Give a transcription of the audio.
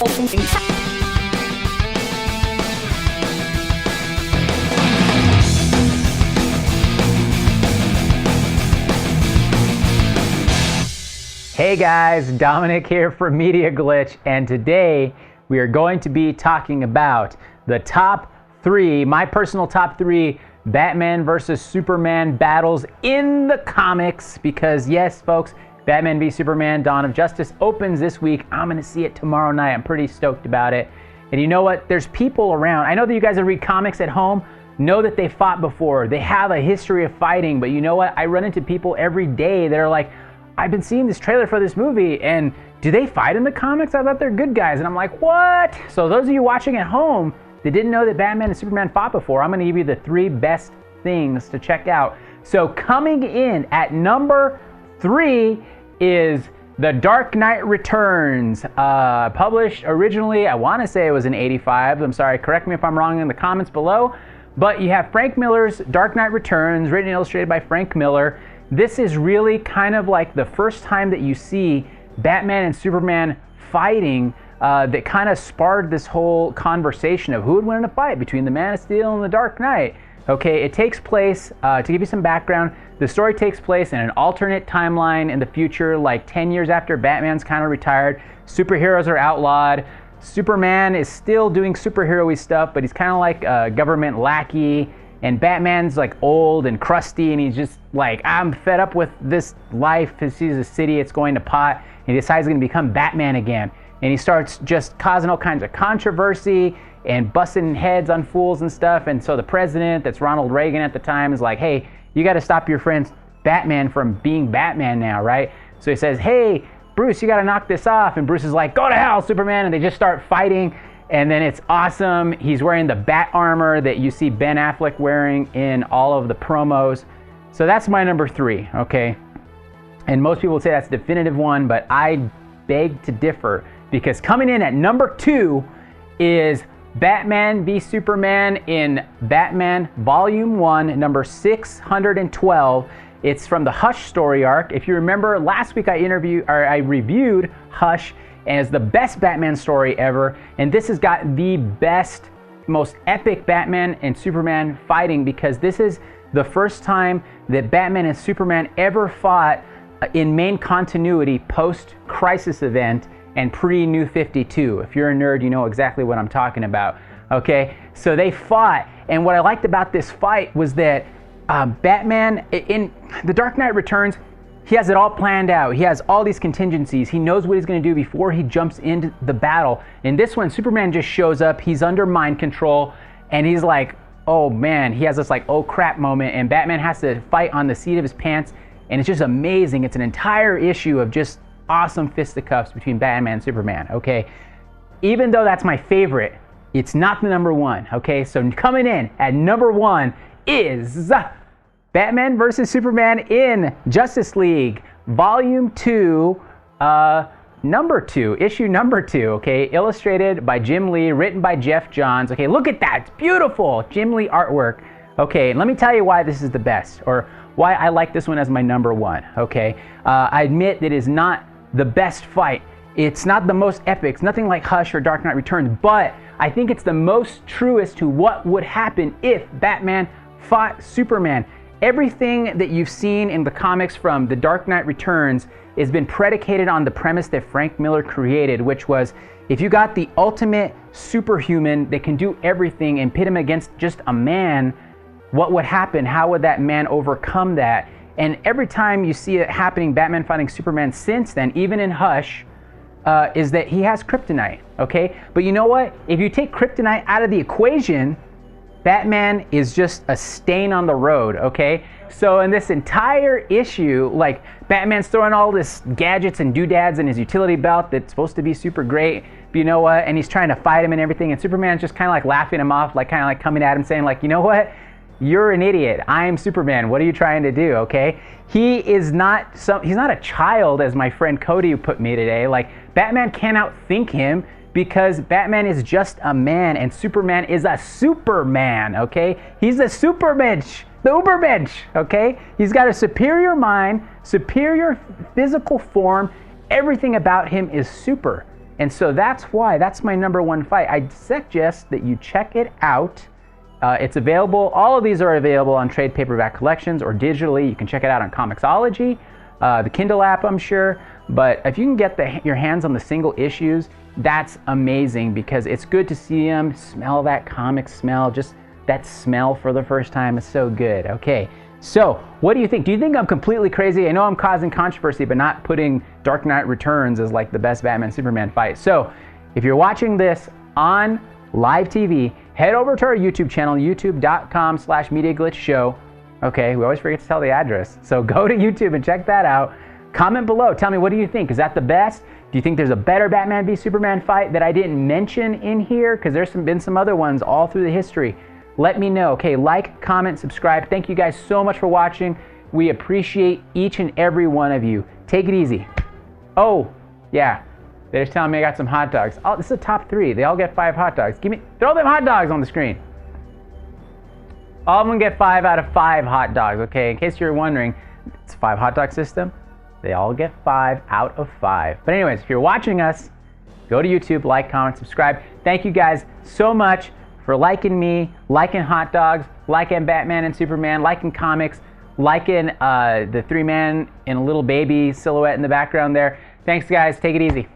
Hey guys, Dominic here from Media Glitch, and today we are going to be talking about the top 3, my personal top 3 Batman versus Superman battles in the comics, because yes folks, Batman v Superman Dawn of Justice opens this week. I'm going to see it tomorrow night. I'm pretty stoked about it. And you know what? There's people around. I know that you guys that read comics at home know that they fought before. They have a history of fighting, but you know what? I run into people every day that are like, I've been seeing this trailer for this movie, and do they fight in the comics? I thought they're good guys. And I'm like, what? So those of you watching at home that didn't know that Batman and Superman fought before, I'm going to give you the 3 best things to check out. So coming in at number 3 is The Dark Knight Returns. Published originally, I want to say it was in '85. I'm sorry, correct me if I'm wrong in the comments below. But you have Frank Miller's Dark Knight Returns, written and illustrated by Frank Miller. This is really kind of like the first time that you see Batman and Superman fighting, that kind of sparred this whole conversation of who would win in a fight between the Man of Steel and the Dark Knight. Okay, it takes place, to give you some background, the story takes place in an alternate timeline in the future, like 10 years after Batman's kind of retired. Superheroes are outlawed. Superman is still doing superhero-y stuff, but he's kind of like a government lackey. And Batman's like old and crusty, and he's just like, I'm fed up with this life. He sees a city, it's going to pot, and he decides he's gonna become Batman again. And he starts just causing all kinds of controversy and busting heads on fools and stuff. And so the president, that's Ronald Reagan at the time, is like, hey, you gotta stop your friend Batman from being Batman now, right? So he says, hey, Bruce, you gotta knock this off. And Bruce is like, go to hell, Superman. And they just start fighting. And then it's awesome. He's wearing the bat armor that you see Ben Affleck wearing in all of the promos. So that's my number 3, okay? And most people would say that's the definitive one, but I beg to differ, because coming in at number 2 is Batman v Superman in Batman Volume 1, number 612. It's from the Hush story arc. If you remember, last week I reviewed Hush as the best Batman story ever, and this has got the best, most epic Batman and Superman fighting, because this is the first time that Batman and Superman ever fought in main continuity post-Crisis Event and pre-New 52. If you're a nerd, you know exactly what I'm talking about. Okay, so they fought, and what I liked about this fight was that Batman, in The Dark Knight Returns, he has it all planned out. He has all these contingencies. He knows what he's going to do before he jumps into the battle. In this one, Superman just shows up. He's under mind control, and he's like, oh man, he has this like, oh crap moment, and Batman has to fight on the seat of his pants, and it's just amazing. It's an entire issue of just awesome fisticuffs between Batman and Superman, okay? Even though that's my favorite, it's not the number 1, okay? So coming in at number 1 is Batman versus Superman in Justice League, Volume 2, number 2, issue number 2, okay? Illustrated by Jim Lee, written by Jeff Johns. Okay, look at that, it's beautiful, Jim Lee artwork. Okay, and let me tell you why this is the best, or why I like this one as my number 1, okay? I admit that it is not the best fight. It's not the most epic, it's nothing like Hush or Dark Knight Returns, but I think it's the most truest to what would happen if Batman fought Superman. Everything that you've seen in the comics from The Dark Knight Returns has been predicated on the premise that Frank Miller created, which was if you got the ultimate superhuman that can do everything and pit him against just a man, what would happen? How would that man overcome that? And every time you see it happening, Batman fighting Superman since then, even in Hush, is that he has kryptonite, okay? But you know what? If you take kryptonite out of the equation, Batman is just a stain on the road, okay? So in this entire issue, like, Batman's throwing all this gadgets and doodads in his utility belt that's supposed to be super great, but you know what? And he's trying to fight him and everything, and Superman's just kind of like laughing him off, like kind of like coming at him saying like, you know what? You're an idiot. I am Superman. What are you trying to do, okay? He's not a child, as my friend Cody put me today. Like, Batman can't outthink him, because Batman is just a man and Superman is a superman, okay? He's a supermensch, the ubermensch, okay? He's got a superior mind, superior physical form. Everything about him is super. And so that's why, that's my #1 fight. I suggest that you check it out. It's available, all of these are available on trade paperback collections or digitally. You can check it out on Comixology, the Kindle app, I'm sure. But if you can get your hands on the single issues, that's amazing, because it's good to see them, smell that comic smell, just that smell for the first time is so good. Okay, so what do you think? Do you think I'm completely crazy? I know I'm causing controversy, but not putting Dark Knight Returns as like the best Batman-Superman fight. So if you're watching this on live TV, head over to our YouTube channel, youtube.com/MediaGlitchShow. Okay, we always forget to tell the address. So go to YouTube and check that out. Comment below, tell me, what do you think? Is that the best? Do you think there's a better Batman v Superman fight that I didn't mention in here? Because there's been some other ones all through the history. Let me know. Okay, like, comment, subscribe. Thank you guys so much for watching. We appreciate each and every one of you. Take it easy. Oh, yeah. They're just telling me I got some hot dogs. Oh, this is a top 3. They all get 5 hot dogs. Throw them hot dogs on the screen. All of them get 5 out of 5 hot dogs, okay? In case you're wondering, it's a 5 hot dog system. They all get 5 out of 5. But anyways, if you're watching us, go to YouTube, like, comment, subscribe. Thank you guys so much for liking me, liking hot dogs, liking Batman and Superman, liking comics, liking the 3-man and a little baby silhouette in the background there. Thanks, guys. Take it easy.